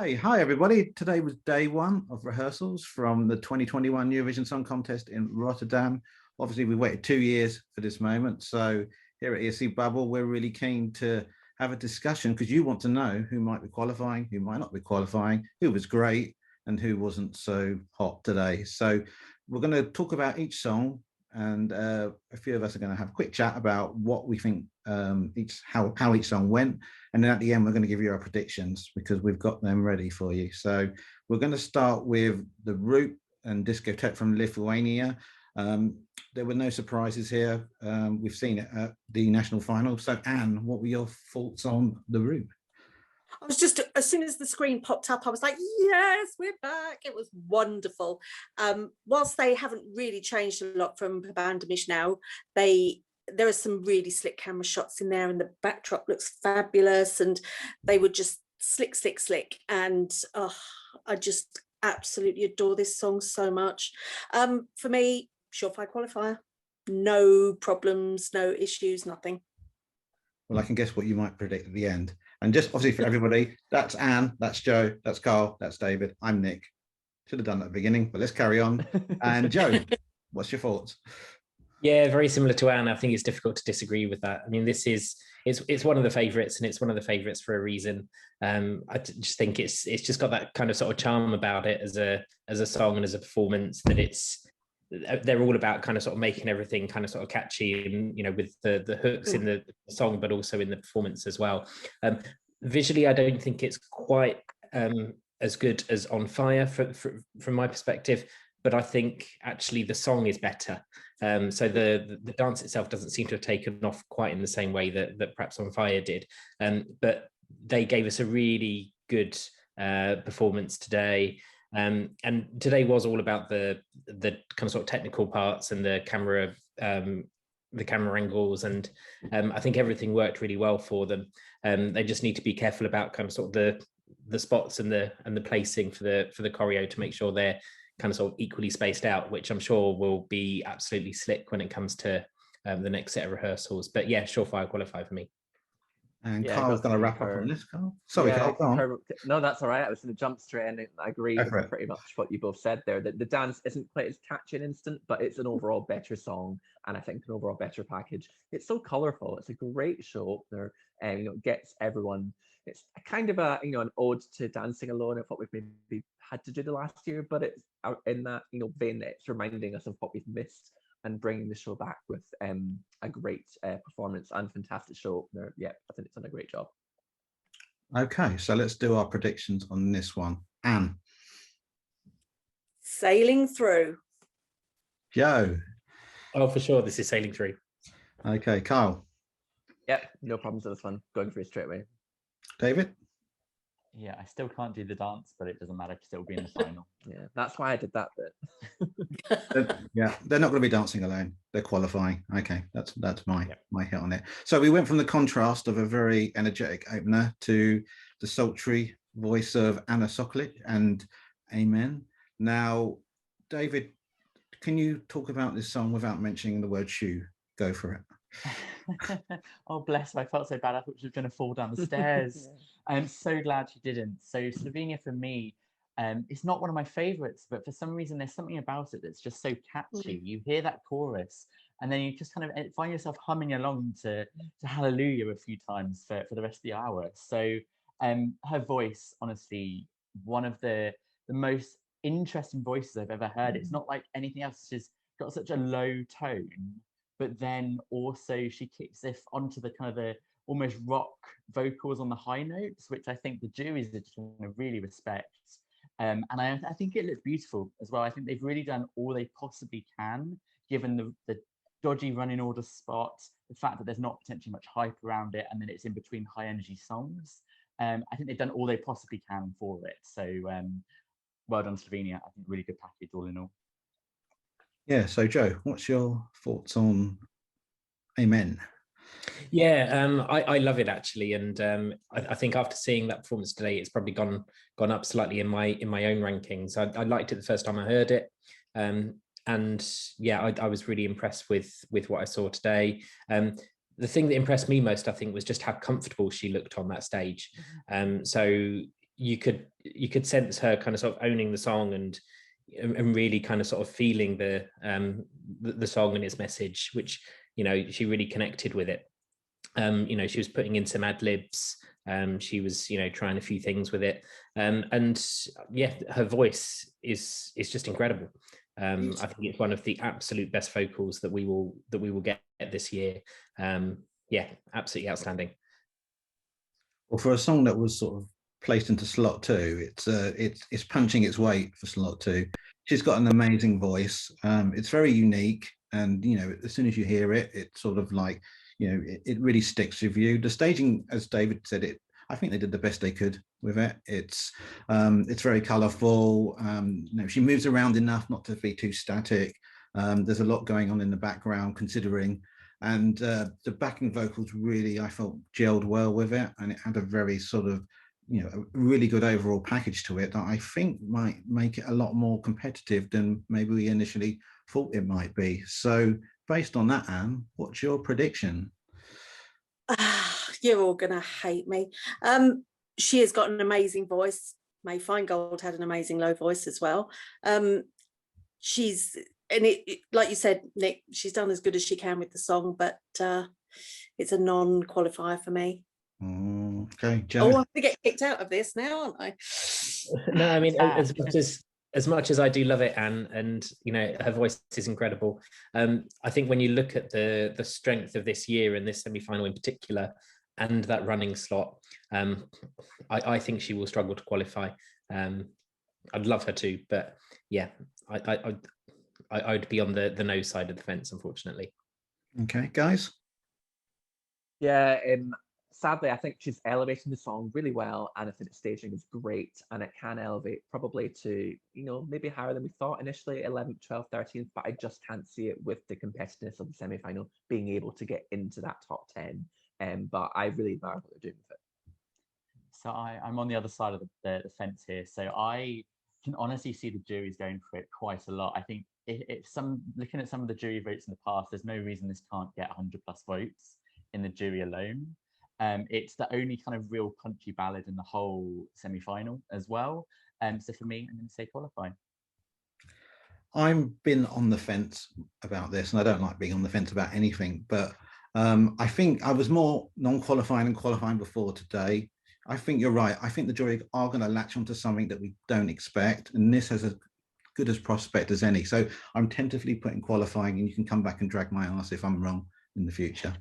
Okay, hi everybody. Today was day one of rehearsals from the 2021 Eurovision Song Contest in Rotterdam. Obviously, we waited 2 years for this moment. So here at ESC Bubble, we're really keen to have a discussion because you want to know who might be qualifying, who might not be qualifying, who was great and who wasn't so hot today. So we're going to talk about each song, and a few of us are going to have a quick chat about what we think how each song went, and then at the end we're going to give you our predictions because we've got them ready for you. So we're going to start with the Roop and Discotheque from Lithuania. There were no surprises here. We've seen it at the national final. So Anne, what were your thoughts on the Roop? I was just, as soon as the screen popped up, I was like, yes, we're back. It was wonderful. Whilst they haven't really changed a lot from Bandamish now, there are some really slick camera shots in there and the backdrop looks fabulous, and they were just slick. And I just absolutely adore this song so much. For me, surefire qualifier. No problems, no issues, nothing. Well, I can guess what you might predict at the end. And just obviously for everybody, that's Anne, that's Joe, that's Carl, that's David. I'm Nick. Should have done that at the beginning, but let's carry on. And Joe, what's your thoughts? Yeah, very similar to Anne. I think it's difficult to disagree with that. I mean, it's one of the favourites, and it's one of the favourites for a reason. I just think it's just got that kind of sort of charm about it as a song and as a performance, that they're all about kind of sort of making everything kind of sort of catchy, and with the hooks in the song, but also in the performance as well. Visually, I don't think it's quite as good as On Fire from my perspective, but I think actually the song is better. So the dance itself doesn't seem to have taken off quite in the same way that perhaps On Fire did. But they gave us a really good performance today. And today was all about the kind of sort of technical parts and the camera angles, and I think everything worked really well for them. They just need to be careful about kind of sort of the spots and the placing for the choreo to make sure they're kind of sort of equally spaced out, which I'm sure will be absolutely slick when it comes to the next set of rehearsals. But yeah, surefire qualify for me. And yeah, Carl's going to wrap up on this, Carl. Sorry, Carl, go on. No, that's all right. I was going to jump straight in. I agree with pretty much what you both said there. The dance isn't quite as catchy and instant, but it's an overall better song, and I think an overall better package. It's so colourful. It's a great show. There, it gets everyone. It's a kind of an ode to dancing alone of what we've maybe had to do the last year, but it's in that vein that it's reminding us of what we've missed and bringing the show back with a great performance and fantastic show. Yeah, I think it's done a great job. Okay, so let's do our predictions on this one. Anne. Sailing Through. Joe. Oh, for sure, this is Sailing Through. Okay, Carl. Yeah, no problems with this one. Going through straight away. David. Yeah, I still can't do the dance, but it doesn't matter because it'll be in the final. Yeah, that's why I did that bit. Yeah, they're not going to be dancing alone. They're qualifying. Okay, that's my hit on it. So we went from the contrast of a very energetic opener to the sultry voice of Anna Soklic and Amen. Now, David, can you talk about this song without mentioning the word shoe? Go for it. Oh, bless her. I felt so bad. I thought she was going to fall down the stairs. I'm so glad she didn't. So Slovenia for me, it's not one of my favorites, but for some reason there's something about it that's just so catchy. You hear that chorus and then you just kind of find yourself humming along to Hallelujah a few times for the rest of the hour. So her voice, honestly, one of the most interesting voices I've ever heard. It's not like anything else. She's got such a low tone, but then also she kicks it onto the kind of the almost rock vocals on the high notes, which I think the juries are just going to really respect. And I think it looks beautiful as well. I think they've really done all they possibly can, given the dodgy running order spot, the fact that there's not potentially much hype around it, and then it's in between high energy songs. I think they've done all they possibly can for it. So well done, Slovenia. I think really good package all in all. Yeah, so Joe, what's your thoughts on Amen? Yeah, I love it actually, and I think after seeing that performance today, it's probably gone up slightly in my own rankings. I liked it the first time I heard it, and yeah, I was really impressed with what I saw today. The thing that impressed me most, I think, was just how comfortable she looked on that stage. So you could sense her kind of sort of owning the song and really kind of sort of feeling the song and its message, which, you know, she really connected with it. You know, she was putting in some ad libs. She was, you know, trying a few things with it, and yeah, her voice is just incredible. I think it's one of the absolute best vocals that we will get this year. Yeah, absolutely outstanding. Well, for a song that was sort of placed into slot 2, it's punching its weight for slot 2. She's got an amazing voice. It's very unique, and you know, as soon as you hear it, it's sort of like, you know, it really sticks with you. The staging, as David said, I think they did the best they could with it. It's very colourful. You know, she moves around enough not to be too static. There's a lot going on in the background, considering, and the backing vocals really, I felt, gelled well with it, and it had a very sort of, you know, a really good overall package to it that I think might make it a lot more competitive than maybe we initially thought it might be. So based on that, Anne, what's your prediction? You're all gonna hate me. She has got an amazing voice. May Feingold had an amazing low voice as well. She's, and it, like you said, Nick, she's done as good as she can with the song, but it's a non-qualifier for me. Okay, Joe. Oh, I'm gonna get kicked out of this now, aren't I? No, I mean, as much as I do love it, Anne, and you know, her voice is incredible. I think when you look at the strength of this year and this semi-final in particular, and that running slot, I think she will struggle to qualify. I'd love her to, but yeah, I'd be on the no side of the fence, unfortunately. Okay, guys. Yeah, sadly, I think she's elevating the song really well, and I think the staging is great, and it can elevate probably to, you know, maybe higher than we thought initially, 11th, 12th, 13th, but I just can't see it with the competitiveness of the semi-final being able to get into that top 10. But I really admire what they're doing with it. So I'm on the other side of the fence here. So I can honestly see the juries going for it quite a lot. I think if looking at some of the jury votes in the past, there's no reason this can't get 100+ votes in the jury alone. It's the only kind of real punchy ballad in the whole semi-final as well. So for me, I'm going to say qualify. I've been on the fence about this, and I don't like being on the fence about anything, but I think I was more non-qualifying and qualifying before today. I think you're right. I think the jury are going to latch onto something that we don't expect, and this has as good as prospect as any. So I'm tentatively putting qualifying, and you can come back and drag my ass if I'm wrong in the future.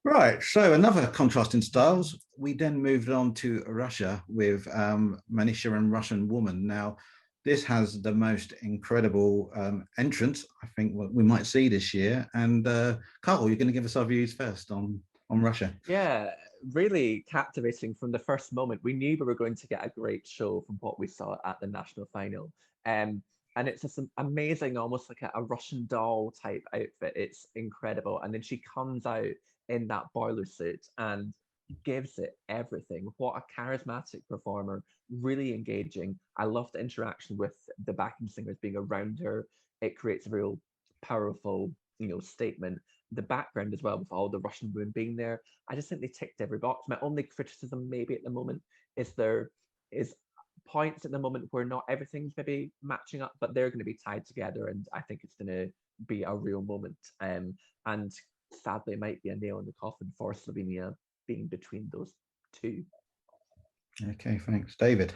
Right, so another contrast in styles. We then moved on to Russia with Manizha and Russian Woman. Now, this has the most incredible entrance I think we might see this year. And Carl, you're going to give us our views first on Russia. Yeah, really captivating from the first moment. We knew we were going to get a great show from what we saw at the national final. And it's just amazing, almost like a Russian doll type outfit. It's incredible. And then she comes out in that boiler suit and gives it everything. What a charismatic performer, really engaging. I love the interaction with the backing singers being around her. It creates a real powerful, you know, statement. The background as well, with all the Russian women being there, I just think they ticked every box. My only criticism maybe at the moment is there is points at the moment where not everything's maybe matching up, but they're going to be tied together, and I think it's going to be a real moment. And sadly, it might be a nail in the coffin for Slovenia being between those two. Okay, thanks. David?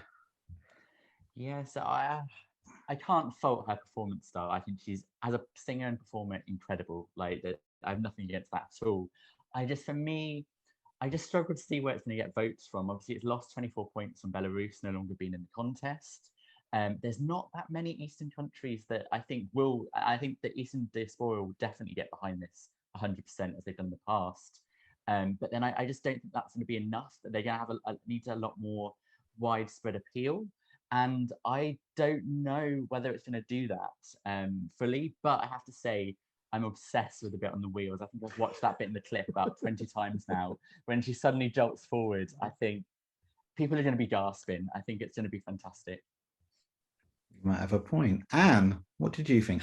Yeah, so I can't fault her performance style. I think she's, as a singer and performer, incredible. Like, I have nothing against that at all. For me, I just struggle to see where it's going to get votes from. Obviously, it's lost 24 points from Belarus, no longer being in the contest. There's not that many Eastern countries that I think the Eastern diaspora will definitely get behind this 100% as they've done in the past. But then I just don't think that's going to be enough, that they're going to have need a lot more widespread appeal. And I don't know whether it's going to do that fully, but I have to say, I'm obsessed with the bit on the wheels. I think I've watched that bit in the clip about 20 times now. When she suddenly jolts forward, I think people are going to be gasping. I think it's going to be fantastic. You might have a point. Anne, what did you think?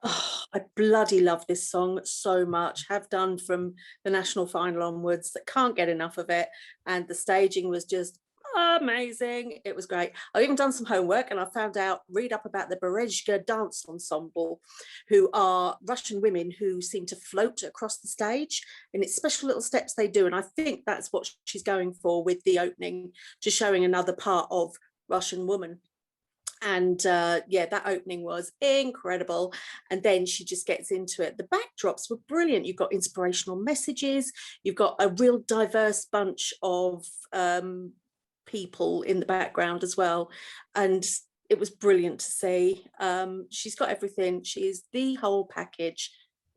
Oh, I bloody love this song so much. Have done from the national final onwards. Can't get enough of it. And the staging was just amazing. It was great. I've even done some homework and I found out, read up about the Berezhka Dance Ensemble, who are Russian women who seem to float across the stage, and it's special little steps they do. And I think that's what she's going for with the opening, just showing another part of Russian woman. And yeah, that opening was incredible. And then she just gets into it. The backdrops were brilliant. You've got inspirational messages. You've got a real diverse bunch of people in the background as well. And it was brilliant to see. She's got everything. She is the whole package.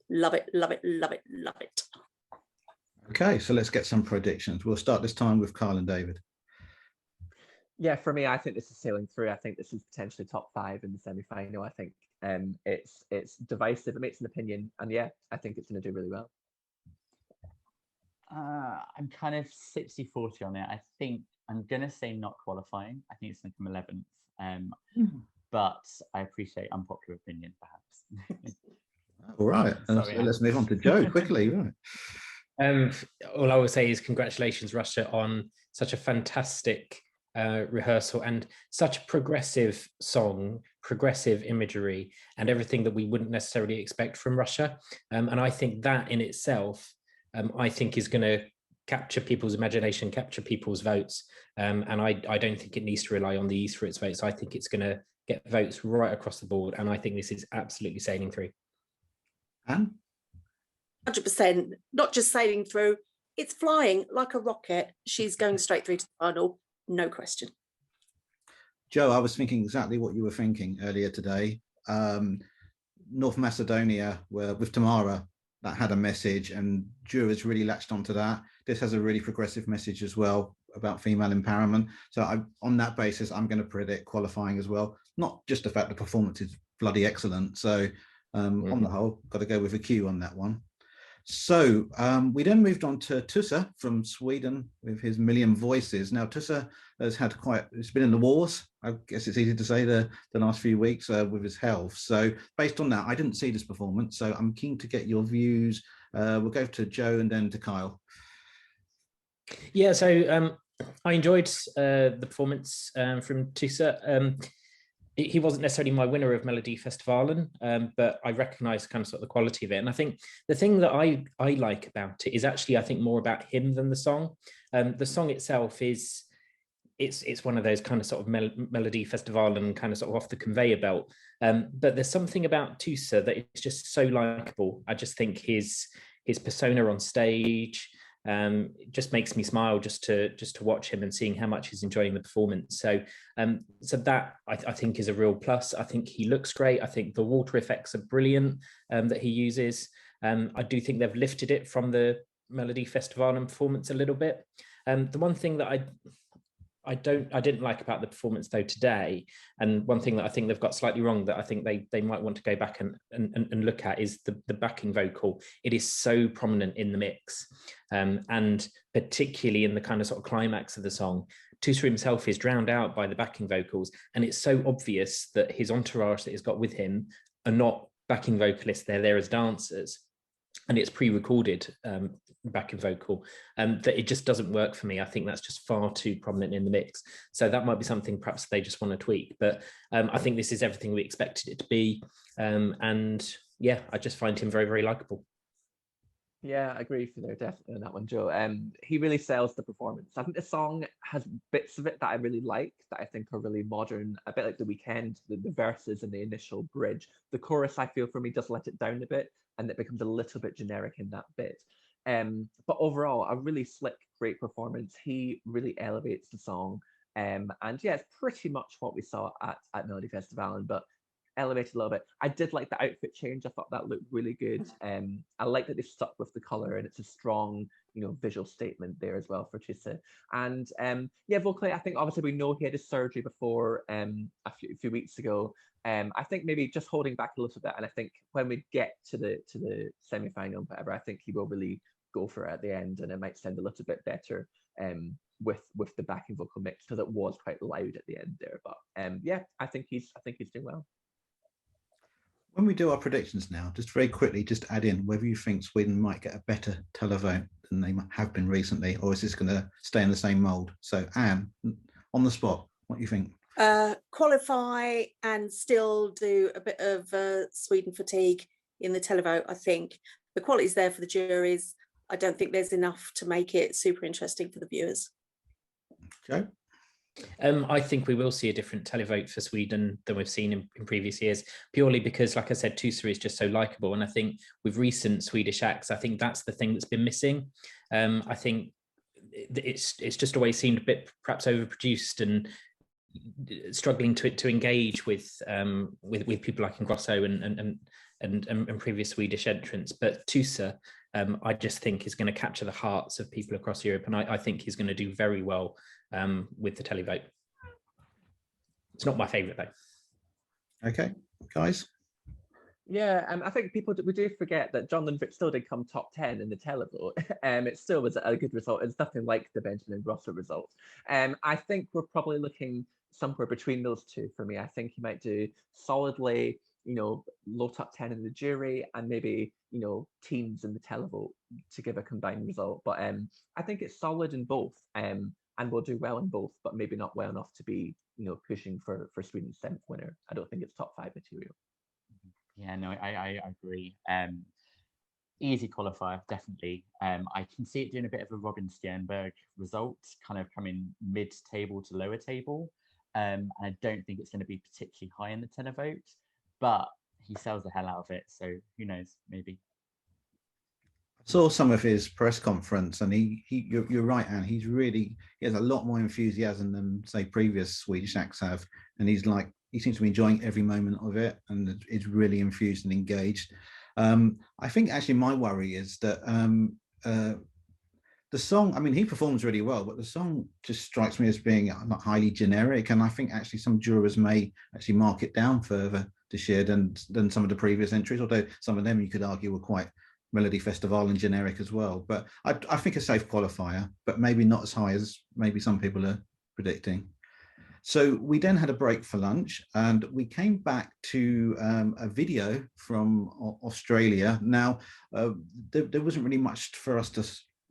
Love it, love it, love it, love it. Okay, so let's get some predictions. We'll start this time with Carl and David. Yeah, for me, I think this is sailing through. I think this is potentially top 5 in the semi-final. I think it's divisive. It makes an opinion, and yeah, I think it's going to do really well. I'm kind of 60-40 on it. I think I'm going to say not qualifying. I think it's going to come 11th. But I appreciate unpopular opinion, perhaps. All right, Sorry, let's move on to Joe quickly. Right. All I would say is congratulations, Russia, on such a fantastic rehearsal and such a progressive song, progressive imagery, and everything that we wouldn't necessarily expect from Russia. And I think that in itself, I think is going to capture people's imagination, capture people's votes. And I don't think it needs to rely on the East for its votes. I think it's going to get votes right across the board. And I think this is absolutely sailing through. Anne? 100%, not just sailing through, it's flying like a rocket. She's going straight through to the final. No question. Joe, I was thinking exactly what you were thinking earlier today. North Macedonia, with Tamara, that had a message, and jurors really latched onto that. This has a really progressive message as well about female empowerment. So on that basis, I'm going to predict qualifying as well. Not just the fact the performance is bloody excellent. So on the whole, got to go with a Q on that one. So we then moved on to Tusse from Sweden with his Million Voices. Now, Tusse has had it's been in the wars, I guess it's easy to say, the last few weeks with his health. So based on that, I didn't see this performance, so I'm keen to get your views. We'll go to Joe and then to Kyle. Yeah, so I enjoyed the performance from Tusse. He wasn't necessarily my winner of Melody Festivalen, but I recognise kind of sort of the quality of it. And I think the thing that I like about it is actually, I think, more about him than the song. The song itself is, it's one of those kind of sort of Melody Festivalen kind of sort of off the conveyor belt. But there's something about Tusse that is just so likeable. I just think his persona on stage, it just makes me smile just to watch him and seeing how much he's enjoying the performance. So so that I think is a real plus. I think he looks great. I think the water effects are brilliant that he uses. I do think they've lifted it from the Melody Festivalen performance a little bit. The one thing that I didn't like about the performance though today, and one thing that I think they've got slightly wrong that I think they might want to go back and look at, is the backing vocal. It is so prominent in the mix, and particularly in the kind of sort of climax of the song. Tusse himself is drowned out by the backing vocals, and it's so obvious that his entourage that he's got with him are not backing vocalists, they're there as dancers, and it's pre-recorded backing vocal, that it just doesn't work for me. I think that's just far too prominent in the mix. So that might be something perhaps they just want to tweak, but I think this is everything we expected it to be. And yeah, I just find him very, very likable. Yeah, I agree with you there, definitely on that one, Joe. He really sells the performance. I think the song has bits of it that I really like, that I think are really modern, a bit like The Weeknd, the verses and the initial bridge. The chorus, I feel, for me, does let it down a bit, and it becomes a little bit generic in that bit. But overall, a really slick, great performance. He really elevates the song. And yeah, it's pretty much what we saw at Melody Festivalen, but elevated a little bit. I did like the outfit change. I thought that looked really good. I like that they stuck with the color, and it's a strong, visual statement there as well for Tusse. And yeah, vocally, I think obviously we know he had his surgery before a few weeks ago. I think maybe just holding back a little bit, and I think when we get to the semi-final, whatever, I think he will really go for it at the end, and it might sound a little bit better with the backing vocal mix, because it was quite loud at the end there. But yeah, I think he's doing well. When we do our predictions now, just very quickly, just add in whether you think Sweden might get a better televote than they have been recently, or is this going to stay in the same mould? So Anne, on the spot? What do you think? Qualify and still do a bit of Sweden fatigue in the televote. I think the quality's there for the juries. I don't think there's enough to make it super interesting for the viewers. Joe? I think we will see a different televote for Sweden than we've seen in previous years, purely because, like I said, Tusse is just so likable. And I think with recent Swedish acts, I think that's the thing that's been missing. I think it's just always seemed a bit perhaps overproduced and struggling to engage with people like Ingrosso and previous Swedish entrants. But Tusse, I just think is going to capture the hearts of people across Europe, and I think he's going to do very well with the televote. It's not my favourite though. Okay, guys. Yeah, I think we do forget that John Lundvik still did come top 10 in the televote. It still was a good result. It's nothing like the Benjamin Ingrosso result. I think we're probably looking somewhere between those two for me. I think he might do solidly, low top 10 in the jury and maybe, teens in the televote to give a combined result. But I think it's solid in both and will do well in both, but maybe not well enough to be, pushing for Sweden's 7th winner. I don't think it's top 5 material. Yeah, no, I agree. Easy qualifier, definitely. I can see it doing a bit of a Robin Stjernberg result, kind of coming mid-table to lower table. And I don't think it's going to be particularly high in the televote, but he sells the hell out of it. So who knows, maybe. I saw some of his press conference, and you're right, Anne. He has a lot more enthusiasm than say previous Swedish acts have, and he seems to be enjoying every moment of it, and is really infused and engaged. I think actually my worry is that the song, I mean, he performs really well, but the song just strikes me as being not highly generic, and I think actually some jurors may actually mark it down further this year than some of the previous entries, although some of them you could argue were quite Melody Festival and generic as well. But I think a safe qualifier, but maybe not as high as maybe some people are predicting. So we then had a break for lunch, and we came back to a video from Australia. Now, there wasn't really much for us to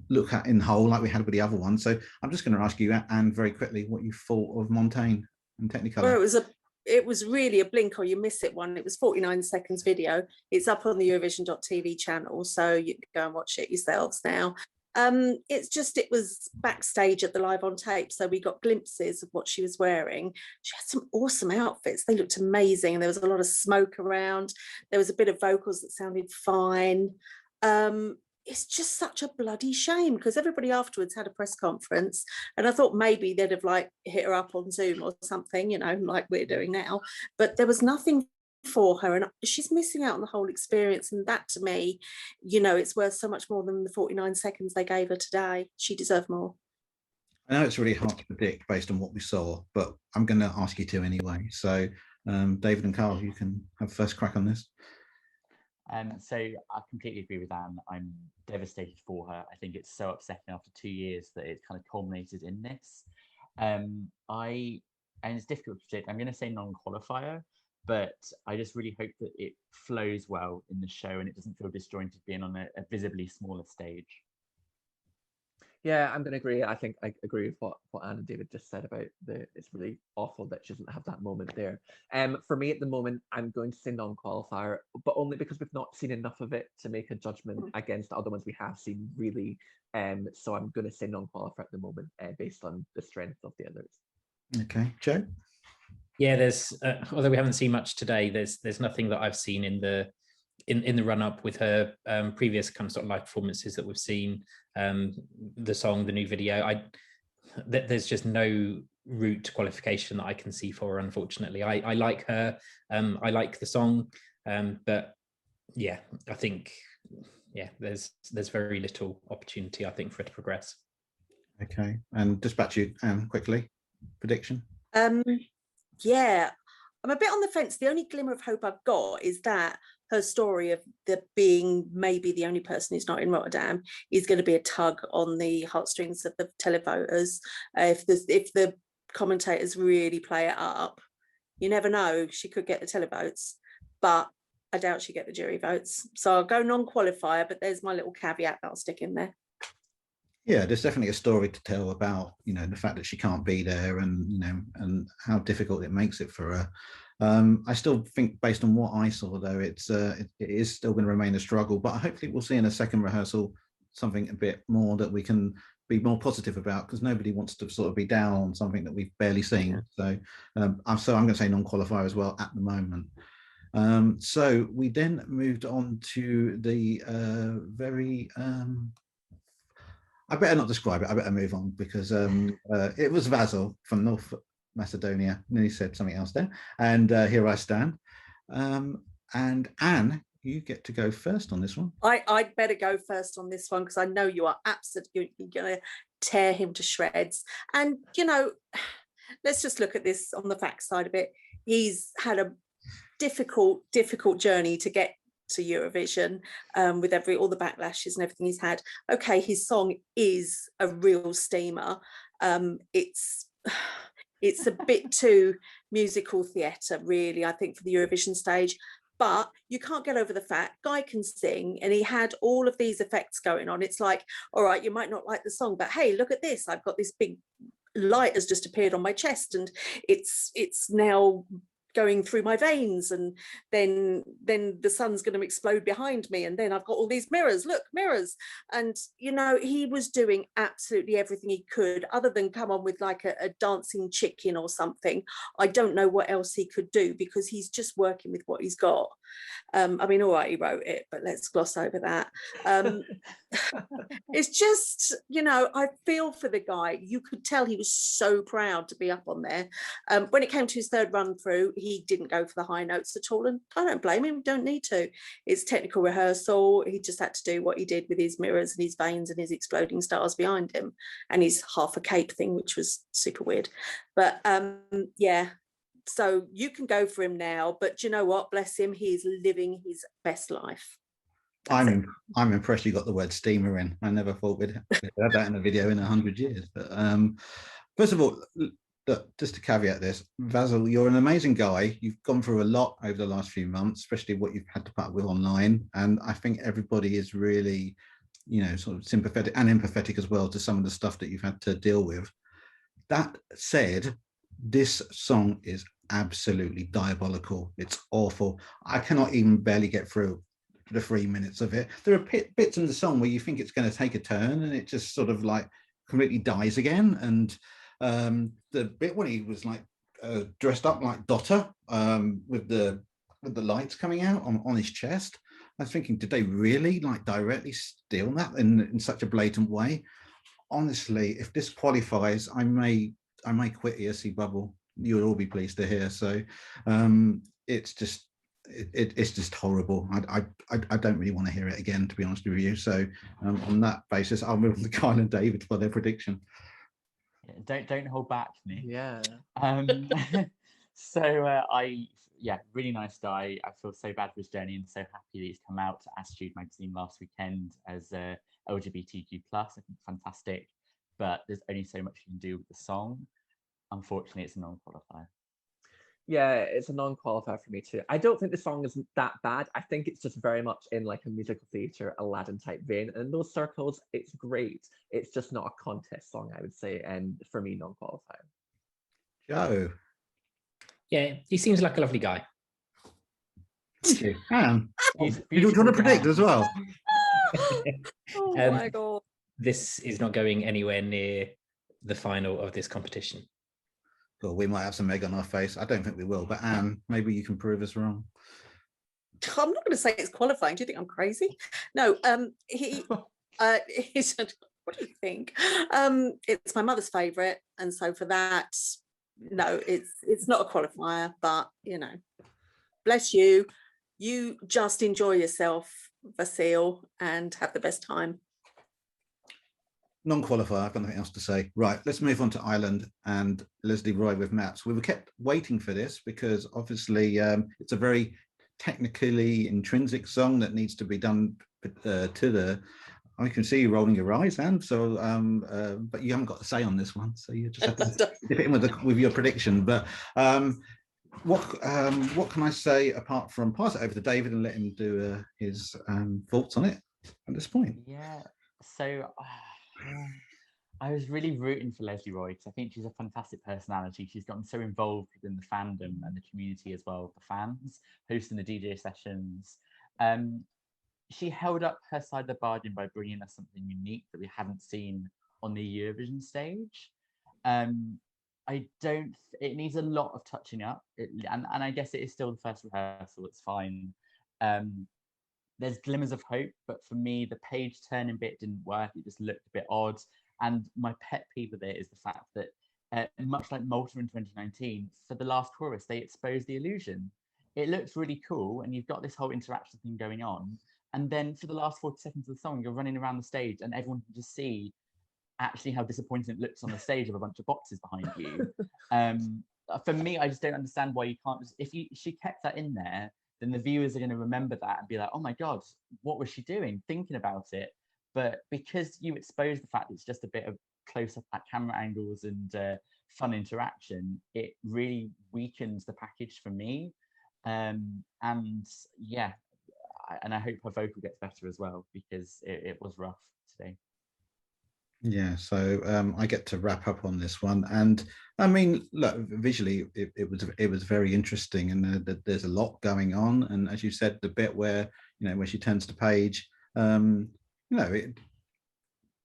look at in whole like we had with the other one. So I'm just going to ask you, Anne, very quickly, what you thought of Montaigne and Technicolor. Well, it was really a blink or you miss it one. It was 49 seconds video. It's up on the Eurovision.tv channel, so you can go and watch it yourselves now. It was backstage at the Live on Tape, so we got glimpses of what she was wearing. She had some awesome outfits. They looked amazing. There was a lot of smoke around. There was a bit of vocals that sounded fine. It's just such a bloody shame, because everybody afterwards had a press conference, and I thought maybe they'd have hit her up on Zoom or something, like we're doing now, but there was nothing for her, and she's missing out on the whole experience. And that, to me, it's worth so much more than the 49 seconds they gave her today. She deserved more. I know it's really hard to predict based on what we saw, but I'm going to ask you to anyway. So David and Carl, you can have first crack on this. So I completely agree with Anne. I'm devastated for her. I think it's so upsetting after 2 years that it kind of culminated in this. And it's difficult to predict. I'm going to say non-qualifier, but I just really hope that it flows well in the show and it doesn't feel disjointed being on a visibly smaller stage. Yeah, I'm going to agree. I think I agree with what Anne and David just said about it's really awful that she doesn't have that moment there. For me at the moment, I'm going to say non-qualifier, but only because we've not seen enough of it to make a judgment against the other ones we have seen, really. So I'm going to say non-qualifier at the moment, based on the strength of the others. Okay, Joe? Yeah, there's although we haven't seen much today, there's nothing that I've seen in the run-up with her previous kind of sort of live performances that we've seen, the song, the new video. There's just no route to qualification that I can see for her, unfortunately. I like her, I like the song, but yeah, I think there's very little opportunity, I think, for her to progress. Okay, and dispatch you, Anne, quickly. Prediction? Yeah, I'm a bit on the fence. The only glimmer of hope I've got is that her story of being maybe the only person who's not in Rotterdam is going to be a tug on the heartstrings of the televoters. If the commentators really play it up, you never know, she could get the televotes, but I doubt she'll get the jury votes. So I'll go non-qualifier, but there's my little caveat that I'll stick in there. Yeah, there's definitely a story to tell about, the fact that she can't be there, and and how difficult it makes it for her. I still think, based on what I saw, though, it is still going to remain a struggle. But hopefully, we'll see in a second rehearsal something a bit more that we can be more positive about, because nobody wants to sort of be down on something that we've barely seen. So, I'm going to say non-qualifier as well at the moment. So we then moved on to the very. I better not describe it. I better move on, because it was Vasil from North Macedonia. Nearly said something else there. And Here I Stand. And Anne, you get to go first on this one. I'd better go first on this one, because I know you are absolutely going to tear him to shreds. And, let's just look at this on the fact side of it. He's had a difficult journey to get to Eurovision, with all the backlashes and everything he's had. Okay, his song is a real steamer. It's a bit too musical theatre, really, I think, for the Eurovision stage. But you can't get over the fact Guy can sing, and he had all of these effects going on. It's like, all right, you might not like the song, but hey, look at this. I've got this big light has just appeared on my chest, and it's now going through my veins, and then the sun's going to explode behind me, and then I've got all these mirrors, look, mirrors. And he was doing absolutely everything he could, other than come on with like a dancing chicken or something. I don't know what else he could do, because he's just working with what he's got. I mean, all right, he wrote it, but let's gloss over that. It's just, I feel for the guy. You could tell he was so proud to be up on there. When it came to his third run through, he didn't go for the high notes at all, and I don't blame him. Don't need to. It's technical rehearsal. He just had to do what he did with his mirrors and his veins and his exploding stars behind him, and his half a cape thing, which was super weird. But yeah, so you can go for him now, but you know what, bless him, he's living his best life. I'm impressed you got the word steamer in. I never thought we'd have that in a video in 100 years. But first of all, look, just to caveat this, Vasil, you're an amazing guy. You've gone through a lot over the last few months, especially what you've had to put up with online. And I think everybody is really, sort of sympathetic and empathetic as well to some of the stuff that you've had to deal with. That said, this song is absolutely diabolical. It's awful. I cannot even barely get through the 3 minutes of it. There are bits in the song where you think it's going to take a turn, and it just sort of like completely dies again. And the bit when he was like dressed up like Dotter, with the lights coming out on his chest, I was thinking, did they really like directly steal that in such a blatant way? Honestly, if this qualifies, I may quit ESC bubble. You'll all be pleased to hear. So it's just horrible. I don't really want to hear it again, to be honest with you. So on that basis, I'll move on to Kyle and David for their prediction. Don't hold back, Nick. Yeah. So really nice guy. I feel so bad for his journey, and so happy that he's come out to Astute magazine last weekend as LGBTQ+. I think fantastic, but there's only so much you can do with the song. Unfortunately, it's a non-qualifier. Yeah, it's a non-qualifier for me too. I don't think the song is that bad. I think it's just very much in like a musical theatre, Aladdin type vein. And in those circles, it's great. It's just not a contest song, I would say. And for me, non-qualifier. Joe. Yeah, he seems like a lovely guy. Thank you. Anne, you want to predict as well? Oh my God. This is not going anywhere near the final of this competition. Well, we might have some egg on our face. I don't think we will, but Anne, maybe you can prove us wrong. I'm not going to say it's qualifying. Do you think I'm crazy? No, he said, what do you think? It's my mother's favourite, and so for that, no, it's not a qualifier, but bless you. You just enjoy yourself, Vasil, and have the best time. Non-qualifier, I've got nothing else to say. Right, let's move on to Ireland and Lesley Roy with maps. We were kept waiting for this because obviously it's a very technically intrinsic song that needs to be done to the. I can see you rolling your eyes, Anne. So, but you haven't got a say on this one, so you just have to dip it in with your prediction. But what can I say apart from pass it over to David and let him do his thoughts on it at this point? Yeah. So I was really rooting for Lesley Roy because I think she's a fantastic personality. She's gotten so involved within the fandom and the community as well, the fans, hosting the DJ sessions. She held up her side of the bargain by bringing us something unique that we haven't seen on the Eurovision stage. It needs a lot of touching up, and I guess it is still the first rehearsal, it's fine. There's glimmers of hope, but for me, the page turning bit didn't work. It just looked a bit odd. And my pet peeve with it is the fact that, much like Malta in 2019, for the last chorus, they exposed the illusion. It looks really cool, and you've got this whole interaction thing going on. And then for the last 40 seconds of the song, you're running around the stage, and everyone can just see actually how disappointing it looks on the stage with a bunch of boxes behind you. For me, I just don't understand why you can't just, she kept that in there, then the viewers are going to remember that and be like, oh my God, what was she doing? Thinking about it. But because you expose the fact it's just a bit of close up at camera angles and fun interaction, it really weakens the package for me. And yeah, and I hope her vocal gets better as well, because it was rough today. Yeah, so I get to wrap up on this one, and I mean, look, visually it was very interesting, and there's a lot going on, and as you said, the bit where where she turns the page,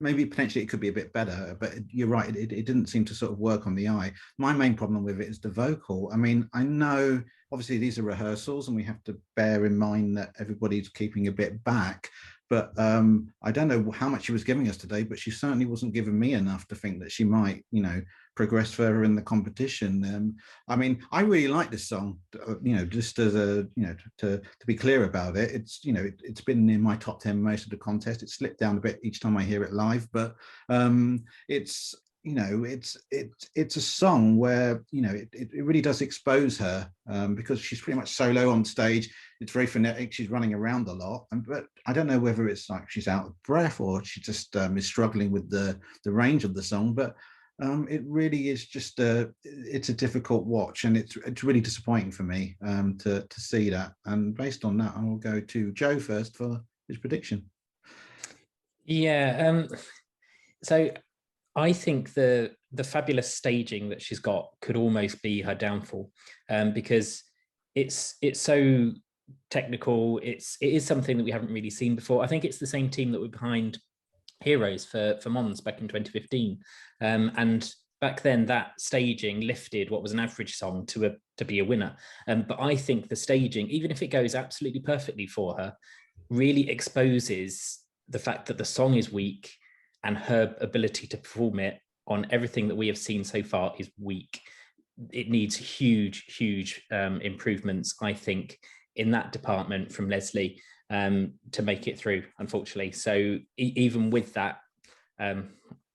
maybe potentially it could be a bit better, but you're right, it didn't seem to sort of work on the eye. My main problem with it is the vocal. I mean, I know obviously these are rehearsals and we have to bear in mind that everybody's keeping a bit back, but I don't know how much she was giving us today, but she certainly wasn't giving me enough to think that she might, progress further in the competition. I mean, I really like this song, just as a, to be clear about it, it's, it's been in my top 10 most of the contest. It slipped down a bit each time I hear it live, but it's, it's a song where, it really does expose her, because she's pretty much solo on stage. It's very phonetic. She's running around a lot, but I don't know whether it's like she's out of breath or she just is struggling with the range of the song, but it really is just it's a difficult watch, and it's really disappointing for me to see that. And based on that, I will go to Joe first for his prediction. Yeah, so I think the fabulous staging that she's got could almost be her downfall, because it's so technical. It is something that we haven't really seen before. I think it's the same team that were behind Heroes for Mons back in 2015, and back then that staging lifted what was an average song to be a winner. But I think the staging, even if it goes absolutely perfectly for her, really exposes the fact that the song is weak and her ability to perform it on everything that we have seen so far is weak. It needs huge improvements, I think, in that department from Lesley to make it through, unfortunately. So even with that,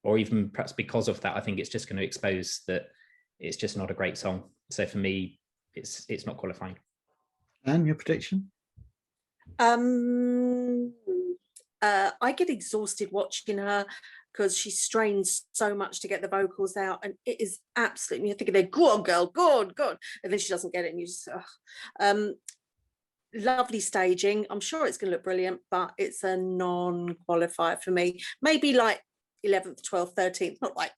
or even perhaps because of that, I think it's just going to expose that it's just not a great song. So for me, it's not qualifying. And your prediction? I get exhausted watching her because she strains so much to get the vocals out, and it is absolutely, you're thinking, they're go on girl, go on, and then she doesn't get it, and you just lovely staging. I'm sure it's going to look brilliant, but it's a non-qualifier for me. Maybe like 11th, 12th, 13th, not like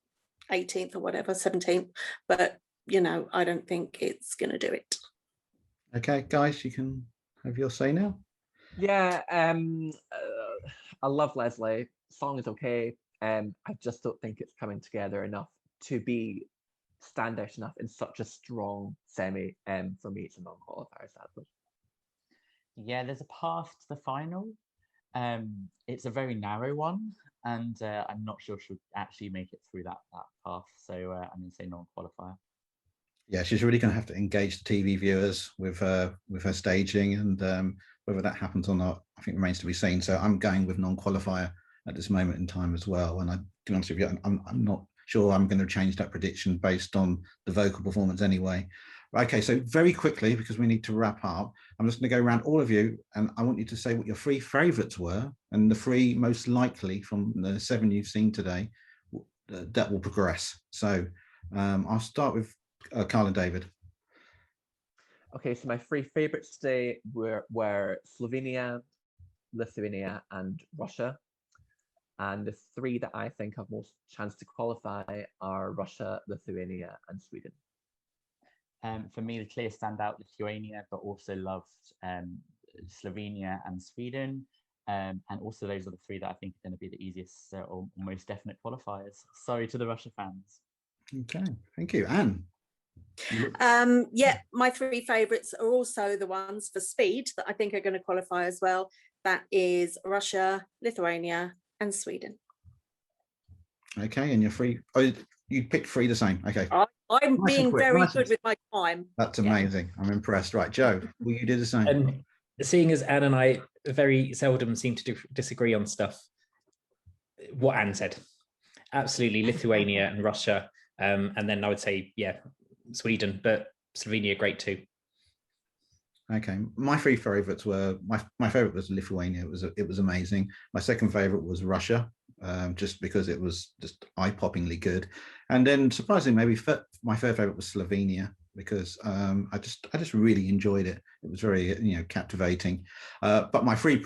18th or whatever, 17th, but I don't think it's going to do it. Okay, guys, you can have your say now. Yeah, I love Lesley. Song is okay. I just don't think it's coming together enough to be standout enough in such a strong semi. For me, it's a non-qualifier, sadly. Yeah, there's a path to the final. It's a very narrow one, and I'm not sure she'll actually make it through that path. So I'm going to say non-qualifier. Yeah, she's really going to have to engage the TV viewers with her staging, and whether that happens or not, I think remains to be seen. So I'm going with non-qualifier at this moment in time as well. And to be honest with you, I'm not sure I'm going to change that prediction based on the vocal performance anyway. Okay, so very quickly, because we need to wrap up, I'm just going to go around all of you, and I want you to say what your 3 favourites were and the 3 most likely from the 7 you've seen today that will progress. So I'll start with Carl and David. Okay, so my 3 favourites today were Slovenia, Lithuania, and Russia. And the three that I think have most chance to qualify are Russia, Lithuania, and Sweden. For me, the clear standout, Lithuania, but also loved Slovenia and Sweden. And also those are the three that I think are going to be the easiest or most definite qualifiers. Sorry to the Russia fans. Okay, thank you. Anne? Yeah, my three favourites are also the ones for speed that I think are going to qualify as well. That is Russia, Lithuania, and Sweden. Okay, and you're free. Oh, you picked three the same. Okay. I'm Nice being quick, very nice good with my time. That's amazing. I'm impressed. Right, Joe, will you do the same? And seeing as Anne and I very seldom seem to disagree on stuff, what Anne said, absolutely Lithuania and Russia, and then I would say, yeah, Sweden, but Slovenia, great too. Okay, my three favourites were my favourite was Lithuania. It was amazing. My second favourite was Russia, just because it was just eye-poppingly good, and then surprisingly, maybe my third favourite was Slovenia because I just really enjoyed it. It was very captivating. But my three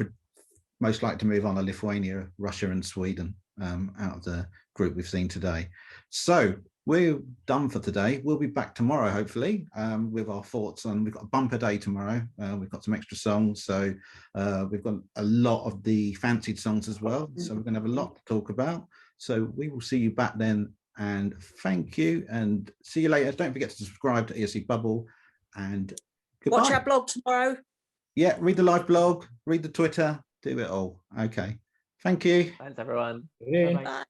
most like to move on are Lithuania, Russia, and Sweden out of the group we've seen today. So we're done for today. We'll be back tomorrow, hopefully, with our thoughts on. We've got a bumper day tomorrow. We've got some extra songs, so we've got a lot of the fancied songs as well. So we're going to have a lot to talk about. So we will see you back then, and thank you, and see you later. Don't forget to subscribe to ESC Bubble, and goodbye. Watch our blog tomorrow. Yeah, read the live blog, read the Twitter, do it all. Okay, thank you. Thanks, everyone. Yeah. Bye.